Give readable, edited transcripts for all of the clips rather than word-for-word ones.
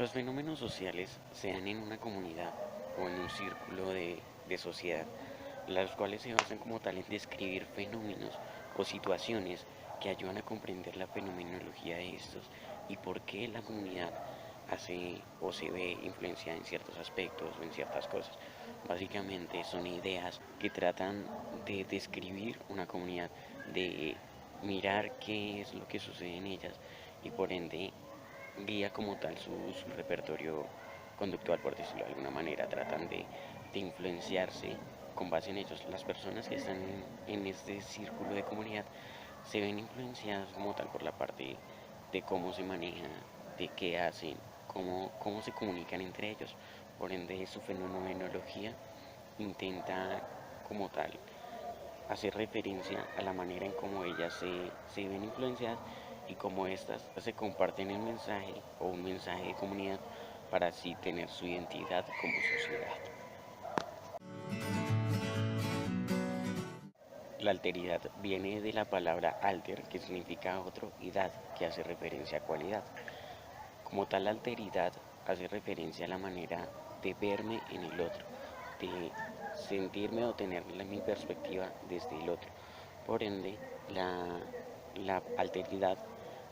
Los fenómenos sociales se dan en una comunidad o en un círculo de sociedad, las cuales se basan como tal en describir fenómenos o situaciones que ayudan a comprender la fenomenología de estos y por qué la comunidad hace o se ve influenciada en ciertos aspectos o en ciertas cosas. Básicamente son ideas que tratan de describir una comunidad, de mirar qué es lo que sucede en ellas y por ende guía como tal su repertorio conductual, por decirlo de alguna manera. Tratan de influenciarse con base en ellos. Las personas que están en este círculo de comunidad se ven influenciadas como tal por la parte de cómo se maneja, de qué hacen, cómo se comunican entre ellos. Por ende, su fenomenología intenta como tal hacer referencia a la manera en cómo ellas se ven influenciadas y cómo éstas se comparten el mensaje o un mensaje de comunidad para así tener su identidad como sociedad. La alteridad viene de la palabra alter, que significa otro, y dad, que hace referencia a cualidad. Como tal, la alteridad hace referencia a la manera de verme en el otro, de sentirme o tener mi perspectiva desde el otro. Por ende, la alteridad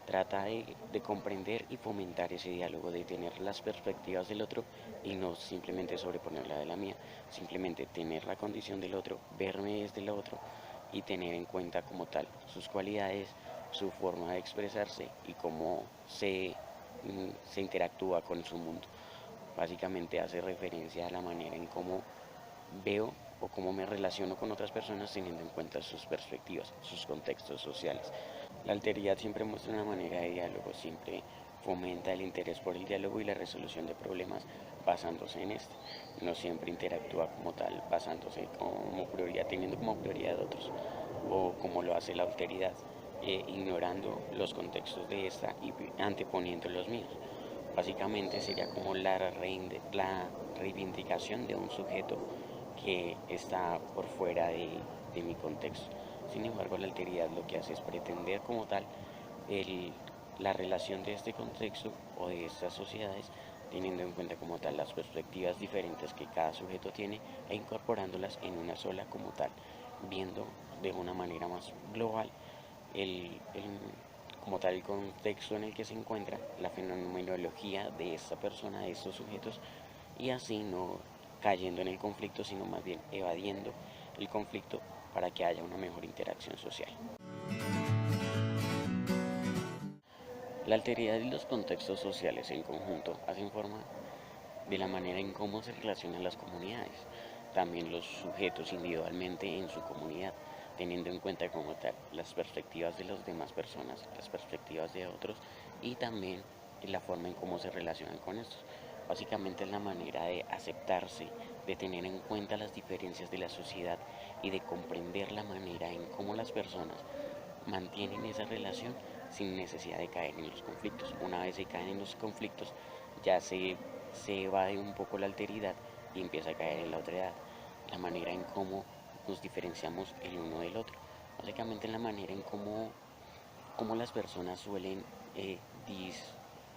trata de comprender y fomentar ese diálogo, de tener las perspectivas del otro y no simplemente sobreponerla de la mía, simplemente tener la condición del otro, verme desde el otro y tener en cuenta como tal sus cualidades, su forma de expresarse y cómo se interactúa con su mundo. Básicamente hace referencia a la manera en cómo veo o cómo me relaciono con otras personas teniendo en cuenta sus perspectivas, sus contextos sociales. La alteridad siempre muestra una manera de diálogo, siempre fomenta el interés por el diálogo y la resolución de problemas basándose en este. No siempre interactúa como tal, basándose como prioridad, teniendo como prioridad a otros, o como lo hace la alteridad, ignorando los contextos de esta y anteponiendo los míos. Básicamente sería como la reivindicación de un sujeto que está por fuera de mi contexto. Sin embargo, la alteridad lo que hace es pretender como tal el, la relación de este contexto o de estas sociedades, teniendo en cuenta como tal las perspectivas diferentes que cada sujeto tiene e incorporándolas en una sola como tal, viendo de una manera más global el como tal el contexto en el que se encuentra, la fenomenología de esta persona, de estos sujetos, y así no cayendo en el conflicto, sino más bien evadiendo el conflicto para que haya una mejor interacción social. La alteridad y los contextos sociales en conjunto hacen forma de la manera en cómo se relacionan las comunidades, también los sujetos individualmente en su comunidad, teniendo en cuenta como tal las perspectivas de las demás personas, las perspectivas de otros y también la forma en cómo se relacionan con estos. Básicamente es la manera de aceptarse, de tener en cuenta las diferencias de la sociedad y de comprender la manera en cómo las personas mantienen esa relación sin necesidad de caer en los conflictos. Una vez se caen en los conflictos, ya se evade un poco la alteridad y empieza a caer en la otra edad, la manera en cómo nos diferenciamos el uno del otro. Básicamente en la manera en cómo las personas suelen eh,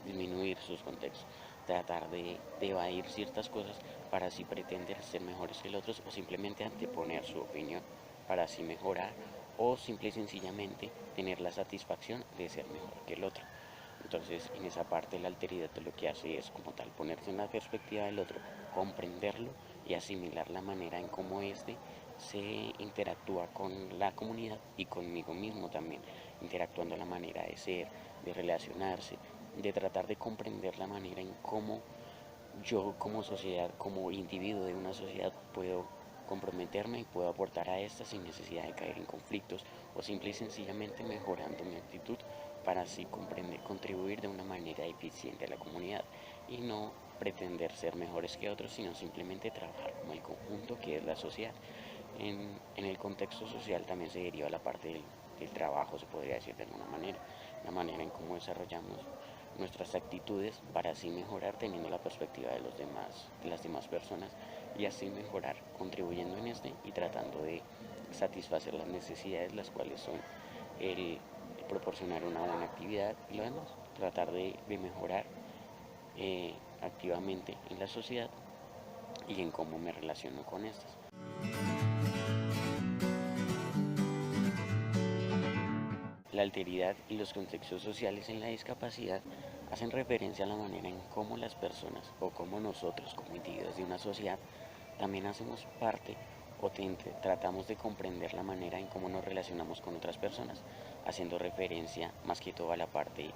disminuir sus contextos, tratar de evadir ciertas cosas para así pretender ser mejores que los otros o simplemente anteponer su opinión para así mejorar o simple y sencillamente tener la satisfacción de ser mejor que el otro. Entonces, en esa parte la alteridad lo que hace es como tal ponerse en la perspectiva del otro, comprenderlo y asimilar la manera en cómo éste se interactúa con la comunidad y conmigo mismo también, interactuando la manera de ser, de relacionarse, de tratar de comprender la manera en cómo yo como sociedad, como individuo de una sociedad, puedo comprometerme y puedo aportar a esta sin necesidad de caer en conflictos o simple y sencillamente mejorando mi actitud para así comprender, contribuir de una manera eficiente a la comunidad y no pretender ser mejores que otros, sino simplemente trabajar como el conjunto que es la sociedad. En el contexto social también se deriva la parte del trabajo, se podría decir de alguna manera, la manera en cómo desarrollamos nuestras actitudes para así mejorar teniendo la perspectiva de los demás, de las demás personas y así mejorar, contribuyendo en este y tratando de satisfacer las necesidades, las cuales son el proporcionar una buena actividad y lo demás, tratar de mejorar activamente en la sociedad y en cómo me relaciono con estas. La alteridad y los contextos sociales en la discapacidad hacen referencia a la manera en cómo las personas o cómo nosotros como individuos de una sociedad también hacemos parte o tratamos de comprender la manera en cómo nos relacionamos con otras personas, haciendo referencia más que todo a la parte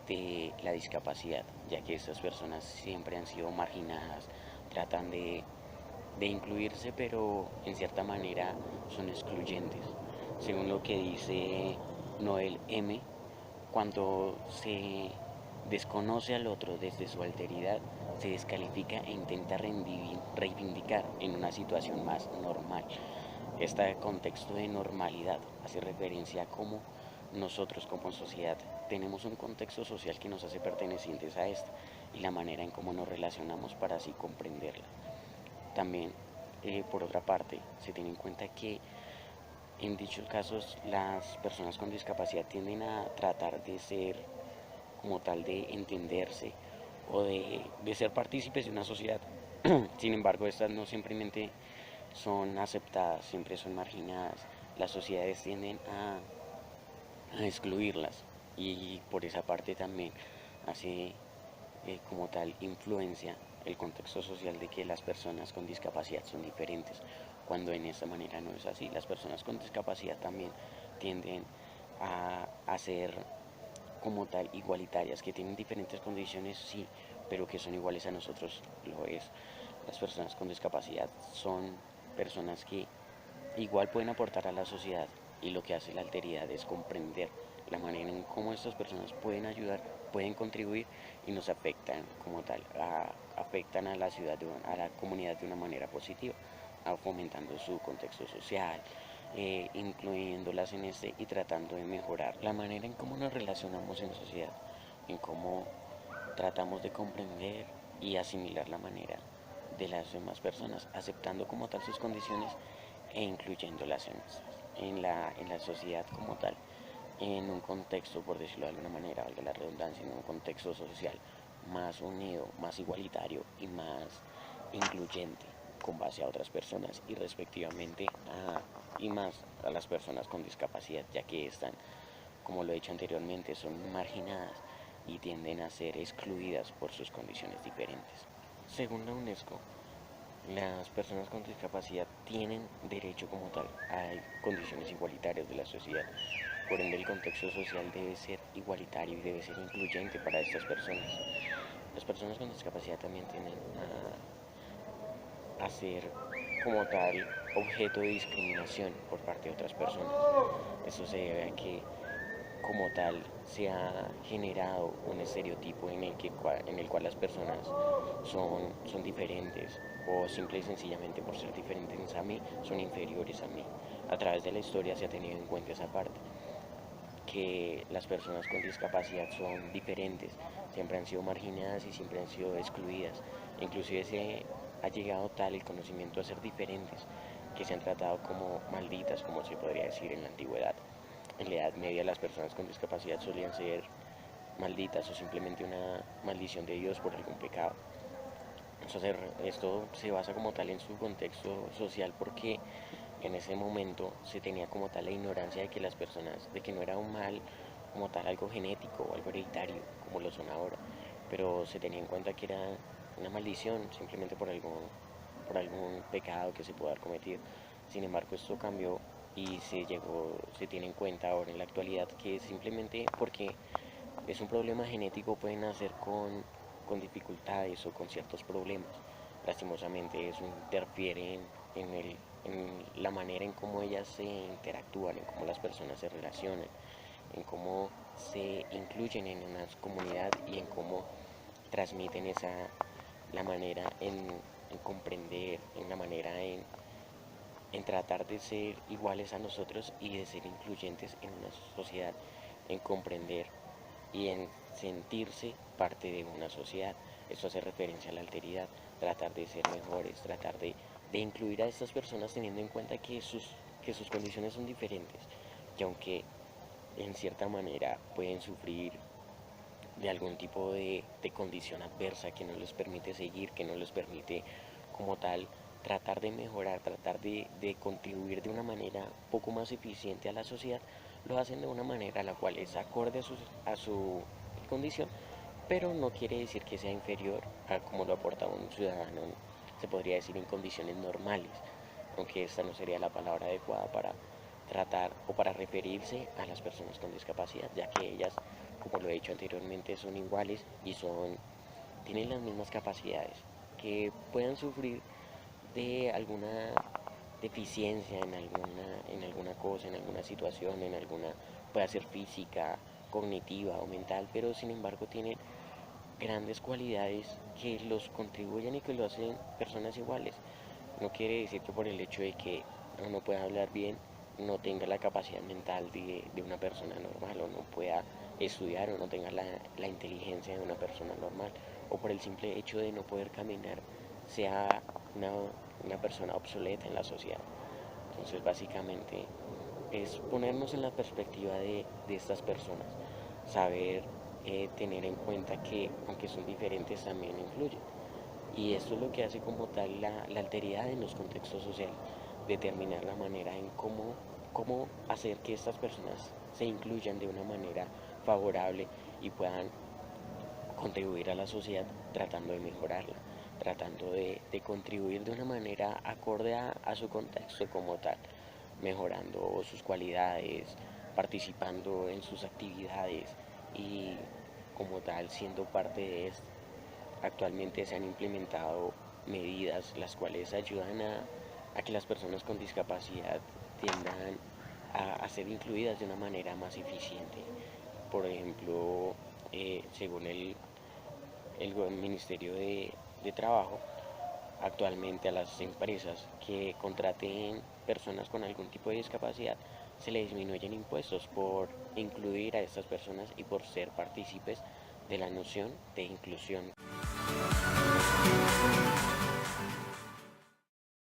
de la discapacidad, ya que estas personas siempre han sido marginadas, tratan de incluirse, pero en cierta manera son excluyentes. Según lo que dice Noel M., cuando se desconoce al otro desde su alteridad, se descalifica e intenta reivindicar en una situación más normal. Este contexto de normalidad hace referencia a cómo nosotros como sociedad tenemos un contexto social que nos hace pertenecientes a esta y la manera en cómo nos relacionamos para así comprenderla. También, por otra parte, se tiene en cuenta que en dichos casos las personas con discapacidad tienden a tratar de ser como tal, de entenderse o de ser partícipes de una sociedad. Sin embargo, estas no simplemente son aceptadas, siempre son marginadas. Las sociedades tienden a excluirlas y por esa parte también hace como tal influencia el contexto social de que las personas con discapacidad son diferentes, cuando en esta manera no es así. Las personas con discapacidad también tienden a ser como tal igualitarias, que tienen diferentes condiciones, sí, pero que son iguales a nosotros, lo es. Las personas con discapacidad son personas que igual pueden aportar a la sociedad, y lo que hace la alteridad es comprender la manera en cómo estas personas pueden ayudar, pueden contribuir y nos afectan como tal, afectan a la ciudad, a la comunidad de una manera positiva, fomentando su contexto social, incluyéndolas en este y tratando de mejorar la manera en cómo nos relacionamos en sociedad, en cómo tratamos de comprender y asimilar la manera de las demás personas, aceptando como tal sus condiciones e incluyéndolas en la sociedad como tal, en un contexto, por decirlo de alguna manera, valga la redundancia, en un contexto social más unido, más igualitario y más incluyente con base a otras personas y respectivamente y más a las personas con discapacidad, ya que están, como lo he dicho anteriormente, son marginadas y tienden a ser excluidas por sus condiciones diferentes. Según la UNESCO, las personas con discapacidad tienen derecho como tal a condiciones igualitarias de la sociedad. Por ende, el contexto social debe ser igualitario y debe ser incluyente para estas personas. Las personas con discapacidad también tienen a ser como tal objeto de discriminación por parte de otras personas. Esto se debe a que como tal se ha generado un estereotipo en el cual las personas son diferentes, o simple y sencillamente por ser diferentes a mí son inferiores a mí. A través de la historia se ha tenido en cuenta esa parte, que las personas con discapacidad son diferentes, siempre han sido marginadas y siempre han sido excluidas. Inclusive se ha llegado tal el conocimiento a ser diferentes, que se han tratado como malditas, como se podría decir en la antigüedad. En la Edad Media las personas con discapacidad solían ser malditas o simplemente una maldición de Dios por algún pecado. Esto se basa como tal en su contexto social, porque en ese momento se tenía como tal la ignorancia de que las personas, de que no era un mal como tal algo genético o algo hereditario como lo son ahora, pero se tenía en cuenta que era una maldición simplemente por algún pecado que se pudo haber cometido. Sin embargo, esto cambió y se tiene en cuenta ahora en la actualidad que simplemente porque es un problema genético pueden nacer con dificultades o con ciertos problemas. Lastimosamente eso interfiere en la manera en cómo ellas se interactúan, en cómo las personas se relacionan, en cómo se incluyen en una comunidad y en cómo transmiten la manera en comprender, en la manera en tratar de ser iguales a nosotros y de ser incluyentes en una sociedad, en comprender y en sentirse parte de una sociedad. Esto hace referencia a la alteridad, tratar de ser mejores, tratar de incluir a estas personas teniendo en cuenta que sus condiciones son diferentes, y aunque en cierta manera pueden sufrir de algún tipo de condición adversa que no les permite seguir, que no les permite como tal tratar de mejorar, tratar de contribuir de una manera poco más eficiente a la sociedad, lo hacen de una manera la cual es acorde a su condición, pero no quiere decir que sea inferior a como lo aporta un ciudadano, se podría decir en condiciones normales, aunque esta no sería la palabra adecuada para tratar o para referirse a las personas con discapacidad, ya que ellas, como lo he dicho anteriormente, son iguales y tienen las mismas capacidades, que puedan sufrir de alguna deficiencia en alguna cosa, en alguna situación, puede ser física, cognitiva o mental, pero sin embargo tienen grandes cualidades que los contribuyen y que lo hacen personas iguales. No quiere decir que por el hecho de que uno pueda hablar bien, no tenga la capacidad mental de una persona normal, o no pueda estudiar, o no tenga la inteligencia de una persona normal, o por el simple hecho de no poder caminar, sea una, una persona obsoleta en la sociedad. Entonces básicamente es ponernos en la perspectiva de estas personas, saber tener en cuenta que aunque son diferentes también influyen. Y esto es lo que hace como tal la alteridad en los contextos sociales, determinar la manera en cómo hacer que estas personas se incluyan de una manera favorable y puedan contribuir a la sociedad tratando de mejorarla, tratando de contribuir de una manera acorde a su contexto como tal, mejorando sus cualidades, participando en sus actividades y como tal siendo parte de esto. Actualmente se han implementado medidas las cuales ayudan a que las personas con discapacidad tiendan a ser incluidas de una manera más eficiente. Por ejemplo, según el Ministerio de Trabajo, actualmente a las empresas que contraten personas con algún tipo de discapacidad se les disminuyen impuestos por incluir a estas personas y por ser partícipes de la noción de inclusión.